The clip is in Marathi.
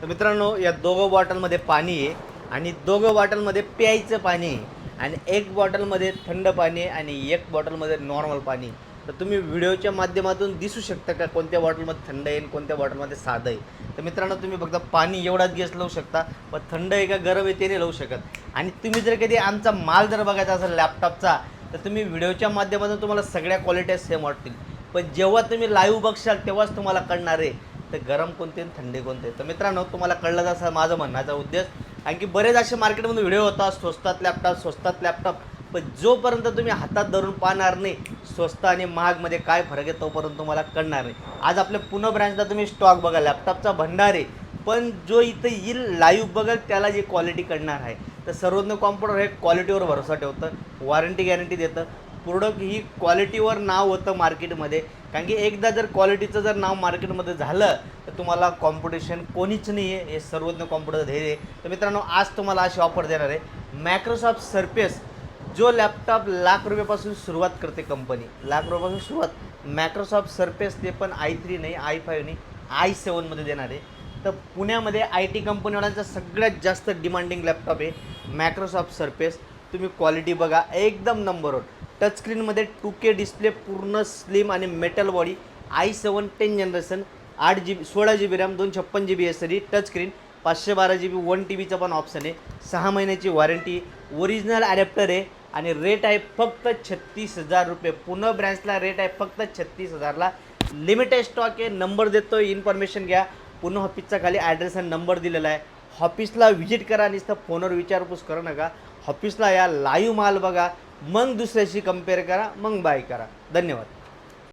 तर मित्रांनो, या दोघं बॉटलमध्ये पाणी आहे आणि दोघं बॉटलमध्ये प्यायचं पाणी आहे आणि एक बॉटलमध्ये थंड पाणी आहे आणि एक बॉटलमध्ये नॉर्मल पाणी आहे. तर तुम्ही व्हिडिओच्या माध्यमातून दिसू शकता का कोणत्या बॉटलमध्ये थंड आहे आणि कोणत्या बॉटलमध्ये साधं आहे. तर मित्रांनो, तुम्ही फक्त पाणी एवढाच गॅस लावू शकता, पण थंड आहे का गरम आहे ते नाही लावू शकत. आणि तुम्ही जर कधी आमचा माल जर बघायचा असेल लॅपटॉपचा, तर तुम्ही व्हिडिओच्या माध्यमातून तुम्हाला सगळ्या क्वालिट्या सेम वाटतील, पण जेव्हा तुम्ही लाईव्ह बघशाल तेव्हाच तुम्हाला कळणार आहे तर गरम कोणते आणि थंडे कोणते. तर मित्रांनो, तुम्हाला कळलं असं माझं म्हणण्याचा उद्देश. आणखी बरेच असे मार्केटमध्ये व्हिडिओ होतात, स्वस्तात लॅपटॉप, पण जोपर्यंत तुम्ही हातात धरून पाहणार नाही स्वस्त आणि महागमध्ये काय फरक आहे तोपर्यंत तुम्हाला कळणार नाही. आज आपल्या पुणे ब्रँचला तुम्ही स्टॉक बघा, लॅपटॉपचा भंडार आहे, पण जो इथं येईल लाईव्ह बघेल त्याला जी क्वालिटी कळणार आहे. तर सर्वज्ञ कॉम्प्युटर हे क्वालिटीवर भरोसा ठेवतं, वॉरंटी गॅरंटी देतं. प्रोडक्ट ही क्वालिटीवर नाव होतं मार्केटमध्ये, कारण की एकदा जर क्वालिटीचं जर नाव मार्केटमध्ये झालं तर तुम्हाला कॉम्पिटिशन कोणीच नाही आहे, हे सर्वज्ञ कॉम्प्युटर ध्येय आहे. तर मित्रांनो, आज तुम्हाला अशी ऑफर देणार आहे. मायक्रोसॉफ्ट सर्फेस जो लॅपटॉप लाख रुपयापासून सुरुवात करते कंपनी, लाख रुपयापासून सुरुवात, मायक्रोसॉफ्ट सर्फेस ते पण i3 नाही, i5 नाही, i7मध्ये देणार आहे. तर पुण्यामध्ये आय टी कंपनीवाल्यांचा सगळ्यात जास्त डिमांडिंग लॅपटॉप आहे मायक्रोसॉफ्ट सर्फेस. तुम्ही क्वालिटी बघा, एकदम नंबर वन. टच स्क्रीनमध्ये 2K डिस्प्ले, पूर्ण स्लिम आणि metal body, i7 10 generation, 8 GB 16 GB RAM, 256 GB S D, touch screen, 512 GB 1 TBचा पण ऑप्शन आहे, 6 महिन्याची वॉरंटी, ओरिजिनल ॲडॅप्टर आहे आणि रेट आहे फक्त 36,000 रुपये. पुणे ब्रँचला रेट आहे फक्त 36,000ला. लिमिटेड स्टॉक आहे. नंबर देतो, इन्फॉर्मेशन घ्या. पुणे ऑफिसचा खाली ॲड्रेस आणि नंबर दिलेला आहे. ऑफिसला व्हिजिट करा, नुसतं फोनवर विचारपूस करू नका. ऑफिसला या, लाईव्ह माल बघा, मग दुसऱ्याशी कम्पेअर करा, मग बाय करा. धन्यवाद.